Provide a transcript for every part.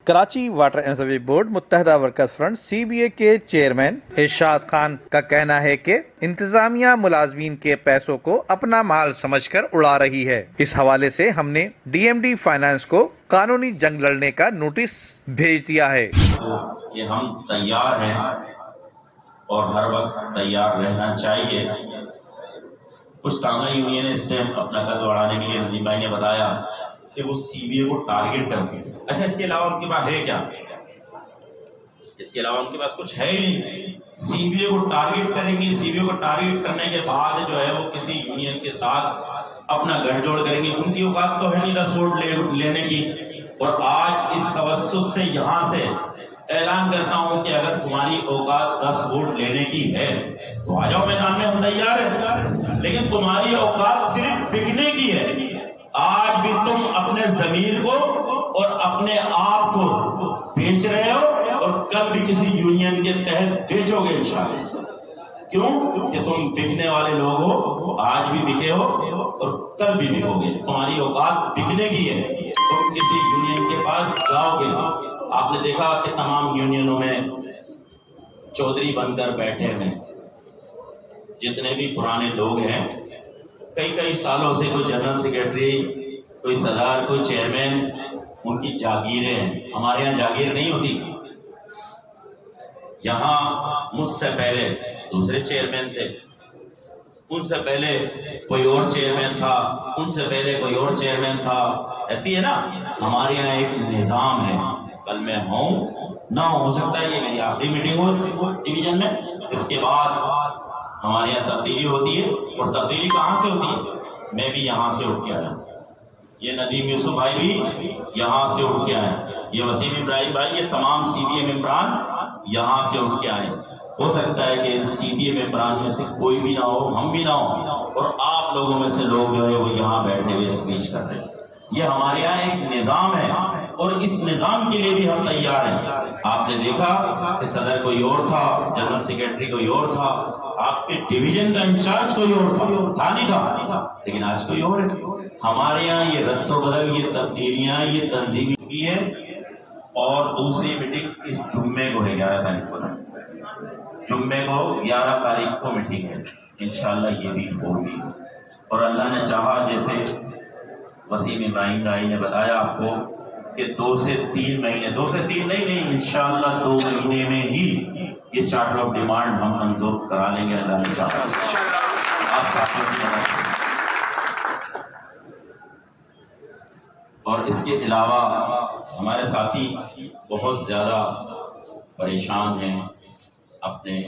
Karachi water and sewage board متحدہ workers front CBA کے chairman ارشاد خان کا کہنا ہے کہ انتظامیہ ملازمین کے پیسوں کو اپنا مال سمجھ کر اڑا رہی ہے۔ اس حوالے سے ہم نے DMD فائنانس کو قانونی جنگ لڑنے کا نوٹس بھیج دیا ہے کہ ہم تیار ہیں اور ہر وقت تیار رہنا چاہیے۔ کچھ تانگہ یونین اس ٹائم اپنا قد بڑھانے کے لیے ندیم بھائی نے بتایا کہ وہ CBA کو ٹارگٹ کرتی ہے۔ اچھا، اس کے علاوہ ان کے پاس ہے کیا؟ اس کے علاوہ ان کے پاس کچھ ہے ہی نہیں۔ CBA کو ٹارگٹ کریں گی، CBA کو ٹارگٹ کرنے کے بعد جو ہے وہ کسی یونین کے ساتھ اپنا گٹھ جوڑ کریں گی۔ ان کی اوقات تو ہے نہیں 10 ووٹ لینے کی، اور آج اس توسط سے یہاں سے اعلان کرتا ہوں کہ اگر تمہاری اوقات 10 ووٹ لینے کی ہے تو آ جاؤ میدان میں، ہم تیار ہیں، لیکن تمہاری اوقات صرف بکنے کی ہے۔ آج بھی تم اپنے ضمیر کو اور اپنے آپ کو بیچ رہے ہو، اور کل بھی کسی یونین کے تحت بیچو گے انشاءاللہ۔ کیوں کہ تم بکنے والے لوگ ہو، آج بھی بکے ہو اور کل بھی بکو گے۔ تمہاری اوقات بکنے کی ہے، تم کسی یونین کے پاس جاؤ گے۔ آپ نے دیکھا کہ تمام یونینوں میں چودھری بن کر بیٹھے ہیں، جتنے بھی پرانے لوگ ہیں، کئی سالوں سے کوئی جنرل سیکرٹری، کوئی صدر، کوئی چیئرمین، ان کی جاگیریں ہیں۔ ہمارے یہاں جاگیر نہیں ہوتی۔ یہاں مجھ سے پہلے دوسرے چیئرمین تھے، ان سے پہلے کوئی اور چیئرمین تھا، ان سے پہلے کوئی اور چیئرمین تھا۔ ایسی ہے نا، ہمارے یہاں ایک نظام ہے۔ کل میں ہوں نہ ہو سکتا ہے یہ میری آخری میٹنگ ہو ڈویژن میں، اس کے بعد ہمارے یہاں تبدیلی ہوتی ہے۔ اور تبدیلی کہاں سے ہوتی ہے؟ میں بھی یہاں سے اٹھ کے آیا، یہ ندیم یوسف بھائی بھی یہاں سے اٹھ کے آئے، یہ وسیم ابراہیم بھائی، یہ تمام CBA ممبران یہاں سے اٹھ کے آئے۔ ہو سکتا ہے کہ CBA ممبران میں سے کوئی بھی نہ ہو، ہم بھی نہ ہو، اور آپ لوگوں میں سے لوگ جو ہے وہ یہاں بیٹھے ہوئے اسپیچ کر رہے ہیں۔ یہ ہمارے یہاں ایک نظام ہے، اور اس نظام کے لیے بھی ہم تیار ہیں۔ آپ نے دیکھا کہ صدر کوئی اور تھا، جنرل سیکرٹری کوئی اور تھا، آپ کے ڈویژن کا انچارج کوئی اور تھا نہیں تھا، لیکن آج کوئی اور ہے۔ ہمارے یہاں یہ رد و بدل، یہ تبدیلیاں، یہ تنظیمی کی ہے۔ اور دوسری میٹنگ اس جمعے کو ہے، 11 تاریخ کو، جمعے کو 11 تاریخ کو میٹنگ ہے، انشاءاللہ یہ بھی ہوگی۔ اور اللہ نے چاہا، جیسے وسیم ابراہیم بھائی نے بتایا آپ کو کہ 2 سے 3 مہینے، 2 سے 3 نہیں، انشاءاللہ 2 مہینے میں ہی یہ چارٹر آف ڈیمانڈ ہم منظور کرا لیں گے، اللہ نے چاہا۔ آپ ساتھیوں کی مدد سے۔ اور اس کے علاوہ ہمارے ساتھی بہت زیادہ پریشان ہیں اپنے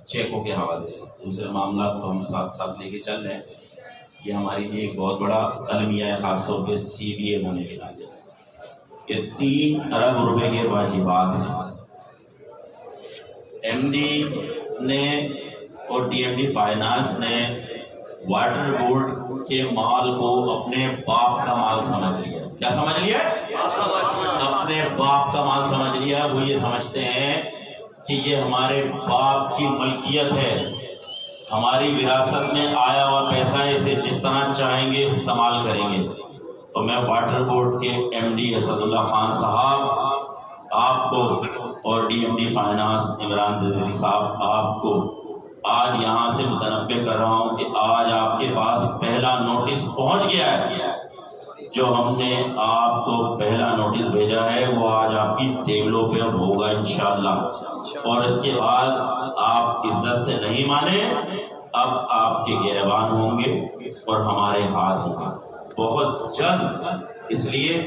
چیکوں کے حوالے سے، دوسرے معاملات کو ہم ساتھ ساتھ لے کے چل رہے ہیں۔ یہ ہمارے لیے ایک بہت بڑا المیہ ہے، خاص طور پہ CBA ہونے کے ناطے۔ یہ 3 ارب روپے کے واجبات ہیں۔ MD نے اور DMD فائنانس نے واٹر بورڈ کے مال کو اپنے باپ کا مال سمجھ لیا۔ کیا سمجھ لیا؟ اپنے باپ کا مال سمجھ لیا۔ وہ یہ سمجھتے ہیں کہ یہ ہمارے باپ کی ملکیت ہے، ہماری وراثت میں آیا ہوا پیسہ ہے، اسے جس طرح چاہیں گے استعمال کریں گے۔ تو میں واٹر بورڈ کے MD اسد اللہ خان صاحب آپ کو، اور DMD فائنانس عمران جزیری صاحب آپ کو آج یہاں سے متنبہ کر رہا ہوں کہ آج آپ کے پاس پہلا نوٹس پہنچ گیا ہے۔ جو ہم نے آپ کو پہلا نوٹس بھیجا ہے وہ آج آپ کی ٹیبلوں پہ ہوگا انشاءاللہ، اور اس کے بعد آپ عزت سے نہیں مانے، اب آپ کے گریبان ہوں گے اور ہمارے ہاتھ ہوں گے بہت جلد۔ اس لیے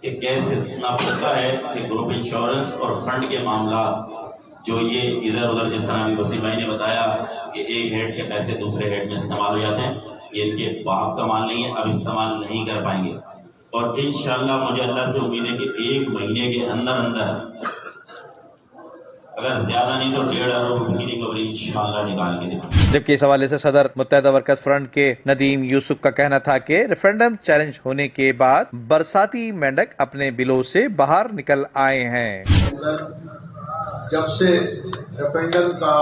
کہ کیسے اتنا پتہ ہے کہ گروپ انشورنس اور فنڈ کے معاملات جو یہ ادھر ادھر، جس طرح وسیم بھائی نے بتایا کہ ایک ہیڈ کے پیسے دوسرے ہیڈ میں استعمال ہو جاتے ہیں، یہ ان کے باپ کا مال نہیں ہے، اب استعمال نہیں کر پائیں گے۔ اور انشاءاللہ مجھے اللہ سے امید ہے کہ 1 مہینے کے اندر اگر زیادہ نہیں تو 1.5 ارب روپے کی ریکوری انشاءاللہ نکال کے دیں۔ جبکہ اس حوالے سے صدر متحدہ ورکرز فرنٹ کے ندیم یوسف کا کہنا تھا کہ ریفرنڈم چیلنج ہونے کے بعد برساتی مینڈک اپنے بلوں سے باہر نکل آئے ہیں۔ جب سے ریفرنڈم کا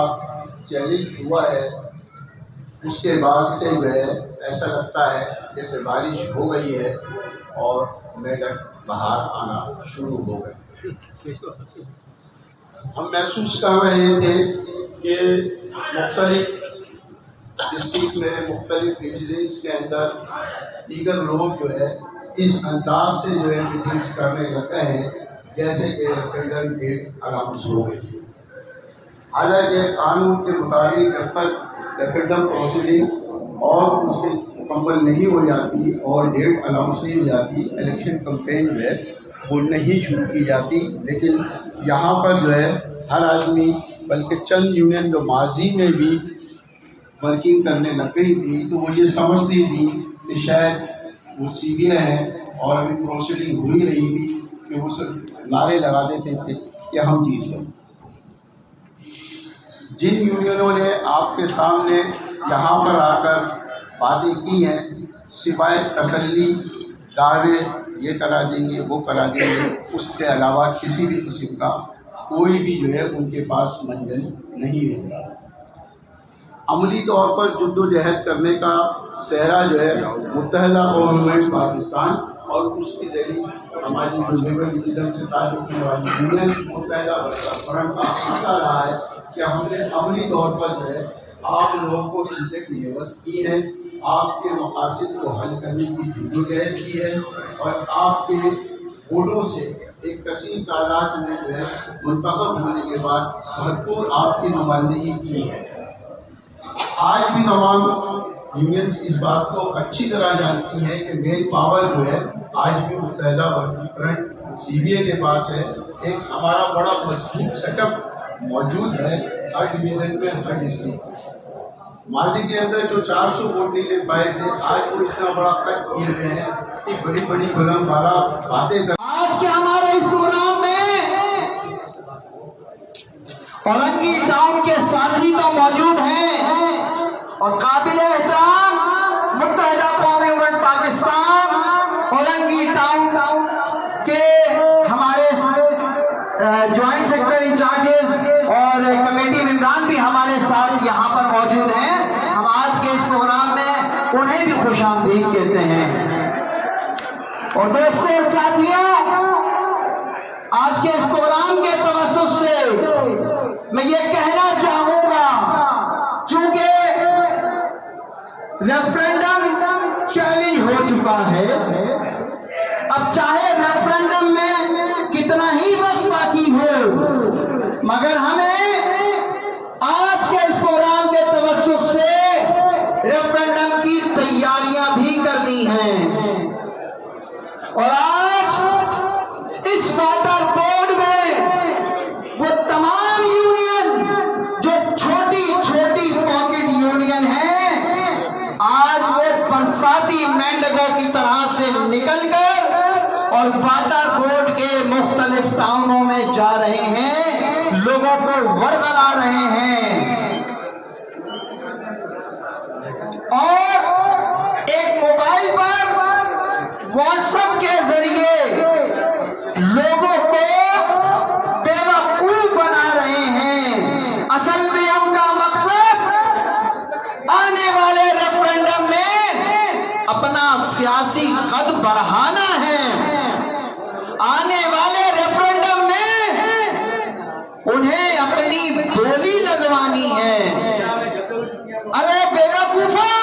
چیلنج ہوا ہے اس کے بعد سے جو ہے ایسا لگتا ہے جیسے بارش ہو گئی ہے اور مینڈک باہر آنا شروع ہو گئے۔ ہم محسوس کر رہے تھے کہ مختلف ڈسٹرکٹ میں مختلف ڈویژنس کے اندر دیگر لوگ جو ہے اس انداز سے جو ہے میٹنگس کرنے لگتے ہیں جیسے کہ ریفرینڈم ڈیٹ اناؤنس ہو گئی تھی. حالانکہ قانون کے مطابق جب تک ریفرینڈم پروسیڈنگ اور اس کی مکمل نہیں ہو جاتی اور ڈیٹ اناؤنس نہیں ہو جاتی، الیکشن کمپین جو ہے وہ نہیں شروع کی جاتی. لیکن یہاں پر جو ہے ہر آدمی، بلکہ چند یونین جو ماضی میں بھی ورکنگ کرنے لگ گئی تھی تو وہ یہ سمجھتی تھی کہ شاید وہ سی بی آئی ہے اور ابھی پروسیڈنگ ہو ہی رہی تھی کہ وہ سب نعرے لگا دیتے تھے کہ ہم جیت گئے. جن یونینوں نے آپ کے سامنے یہاں پر آ کر باتیں کی ہیں، سوائے تسلی دعوے یہ کرا دیں گے وہ کرا دیں گے، اس کے علاوہ کسی بھی قسم کا کوئی بھی جو ہے ان کے پاس منزل نہیں ہوگا. عملی طور پر جد و جہد کرنے کا صحرا جو ہے متحدہ گورنمنٹ پاکستان اور اس کی ذریعے ہماری جو لیبر ڈویژن سے تعلق رکھنے والی یونین متحدہ فرنٹ کا حصہ رہا ہے کہ ہم نے عملی طور پر جو ہے آپ لوگوں کو چیزیں ڈلیور کی ہیں، آپ کے مقاصد کو حل کرنے کی جدوجہد کی ہے اور آپ کے ووٹوں سے ایک کثیر تعداد میں جو ہے منتخب ہونے کے بعد بھرپور آپ کی نمائندگی کی ہے. آج بھی تمام یونینس اس بات کو اچھی طرح جانتی ہیں کہ مین پاور جو ہے آج بھی متحدہ فرنٹ سی بی آئی کے پاس ہے. ایک ہمارا بڑا مضبوط سیٹ اپ موجود ہے ہر ڈویژن میں، ہر ڈسٹرکٹ. ماضی کے اندر جو 400 ووٹ نہیں لے پائے تھے، آج وہ اتنا بڑا کٹ کیے ہوئے ہیں کہ بڑی بڑی بلند بالا باتیں کر. آج کے ہمارے اس پروگرام میں اورنگی ٹاؤن کے ساتھی تو موجود ہیں اور قابل احترام متحدہ قومی مومنٹ پاکستان اورنگی ٹاؤن کے ہمارے جوائنٹ سیکرٹری انچارجز اور کمیٹی ممبران بھی ہمارے ساتھ یہاں پر موجود ہیں. ہم آج کے اس پروگرام میں انہیں بھی خوش آمدید کہتے ہیں. اور دوستوں اور ساتھیوں، آج کے اس پروگرام کے توسط سے میں یہ کہنا چاہوں گا، چونکہ ریفرینڈم چیلنج ہو چکا ہے، اب چاہے ریفرینڈم میں کتنا ہی وقت باقی ہو، مگر ہمیں آج کے اس پروگرام کے توسط سے ریفرینڈم کی تیاریاں بھی کرنی ہیں. اور آج اس واٹر بورڈ میں وہ تمام یونین جو چھوٹی چھوٹی پاکٹ یونین ہیں، آج وہ برساتی مینڈکوں کی طرح سے نکل کر اور واٹر بورڈ کے مختلف ٹاؤنوں میں جا رہے ہیں، لوگوں کو ورگلا رہے ہیں اور ایک موبائل پر واٹس ایپ کے ذریعے لوگوں کو بیوقوف بنا رہے ہیں. اصل میں ان کا مقصد آنے والے ریفرینڈم میں اپنا سیاسی قد بڑھانا ہے. آنے والے ریفرینڈم میں انہیں اپنی بولی لگوانی ہے. ارے بیوقوفوں،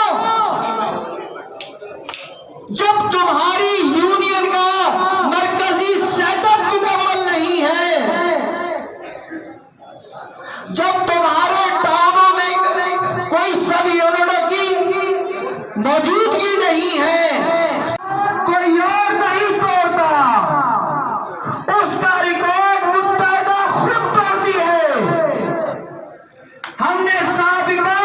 جب تمہاری یونین کا مرکزی سیٹ اپ مکمل نہیں ہے، جب تمہارے ٹاؤنوں میں کوئی سب یونٹوں کی موجودگی نہیں ہے، کوئی اور نہیں توڑتا، اس کا ریکارڈ متحدہ خود توڑتی ہے. ہم نے سابقہ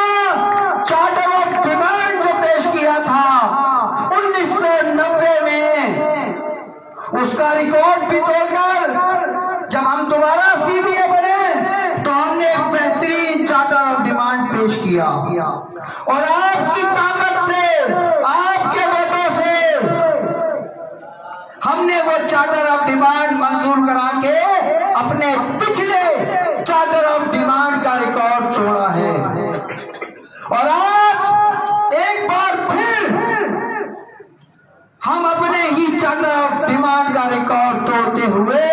چارٹر آف ڈیمانڈ جو پیش کیا تھا 1990 میں، اس کا ریکارڈ بھی توڑ کر جب ہم دوبارہ سی بی اے بنے تو ہم نے ایک بہترین چارٹر آف ڈیمانڈ پیش کیا اور آپ کی طاقت سے، آپ کے ووٹوں سے ہم نے وہ چارٹر آف ڈیمانڈ منظور کرا کے اپنے پچھلے چارٹر آف ڈیمانڈ کا ریکارڈ توڑا ہے. اور آج ایک بار پھر ہم اپنے ہی چارٹر آف ڈیمانڈ کا ریکارڈ توڑتے ہوئے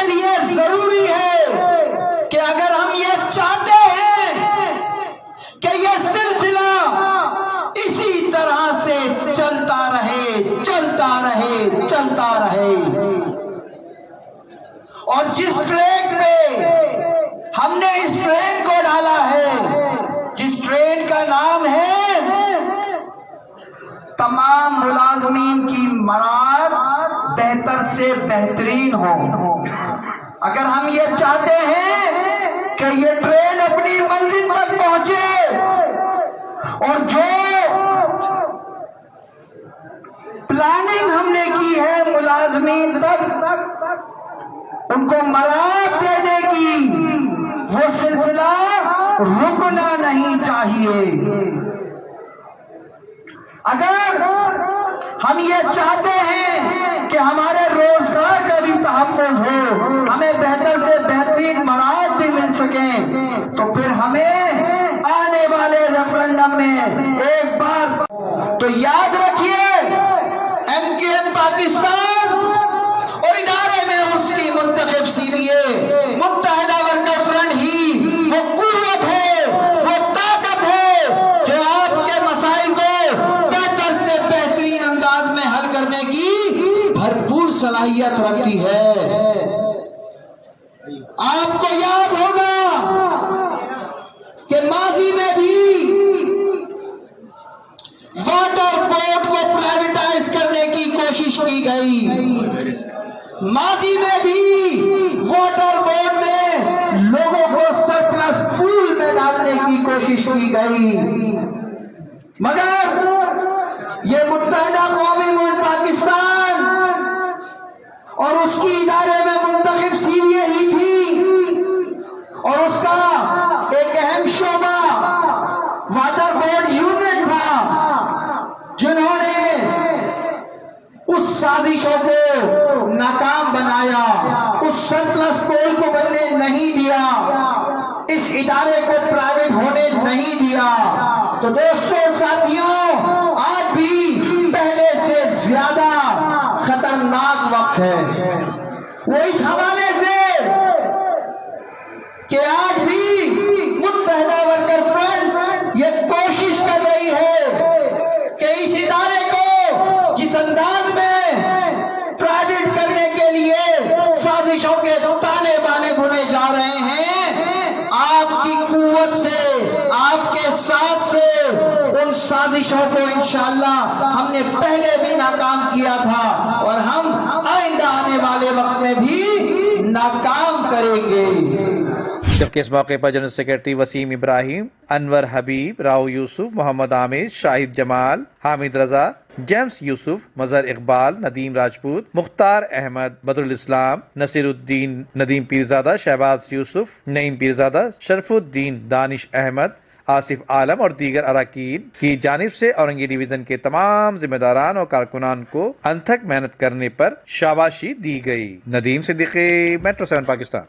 کے لیے ضروری ہے کہ اگر ہم یہ چاہتے ہیں کہ یہ سلسلہ اسی طرح سے چلتا رہے چلتا رہے چلتا رہے، اور جس ٹرین پہ ہم نے اس ٹرین کو ڈالا ہے، جس ٹرین کا نام ہے تمام ملازمین کی مراد بہتر سے بہترین ہو، اگر ہم یہ چاہتے ہیں کہ یہ ٹرین اپنی منزل تک پہنچے اور جو پلاننگ ہم نے کی ہے ملازمین تک ان کو مراد دینے کی، وہ سلسلہ رکنا نہیں چاہیے۔ اگر ہم یہ چاہتے ہیں کہ ہمارے روزگار کا بھی تحفظ ہو، ہمیں بہتر سے بہترین مراد بھی مل سکیں، تو پھر ہمیں آنے والے ریفرنڈم میں ایک بار تو یاد رکھیے ایم کیو ایم پاکستان اور ادارے میں اس کی منتخب سی بی اے متحدہ ورکر فرنٹ ہی وہ قوت ہے، وہ طاقت ہے جو آپ کے مسائل کو بہتر سے بہترین انداز میں حل کرنے کی بھرپور صلاحیت رکھتی ہے۔ آپ کو یاد ہوگا کہ ماضی میں بھی واٹر بورڈ کو پرائیویٹائز کرنے کی کوشش کی گئی، ماضی میں بھی واٹر بورڈ میں لوگوں کو سرپلس پول میں ڈالنے کی کوشش کی گئی، مگر یہ متحدہ قومی ملک پاکستان اور اس کی ادارے میں منتخب سی بی اے ہی تھی، اور اس کا ایک اہم شعبہ واٹر بورڈ یونٹ تھا، جنہوں نے اس سازشوں کو ناکام بنایا، اس سرپلس پول کو بننے نہیں دیا، اس ادارے کو پرائیویٹ ہونے نہیں دیا۔ تو دوستوں ساتھیوں، آج بھی پہلے سے زیادہ خطرناک وقت ہے، وہ اس حوالے سے کہ آج بھی متحدہ ورکر فرنٹ یہ کوشش کر رہی ہے کہ اس ادارے کو جس انداز میں پرائیویٹ کرنے کے لیے سازشوں کے تانے بانے بنے جا رہے ہیں، آپ کی قوت سے، آپ کے ساتھ سے ان سازشوں کو انشاءاللہ ہم نے پہلے بھی ناکام کیا تھا اور ہم آئندہ آنے والے وقت میں بھی ناکام کریں گے۔ جبکہ اس موقع پر جنرل سیکرٹری وسیم ابراہیم، انور حبیب، راؤ یوسف، محمد عامر، شاہد جمال، حامد رضا، جیمز یوسف، مظہر اقبال، ندیم راجپوت، مختار احمد، بدر الاسلام، نصیر الدین، ندیم پیرزادہ، شہباز یوسف، نعیم پیرزادہ، شرف الدین، دانش احمد، آصف عالم اور دیگر اراکین کی جانب سے اورنگی ڈویژن کے تمام ذمہ داران اور کارکنان کو انتھک محنت کرنے پر شاباشی دی گئی۔ ندیم صدیقی، میٹرو 7 پاکستان۔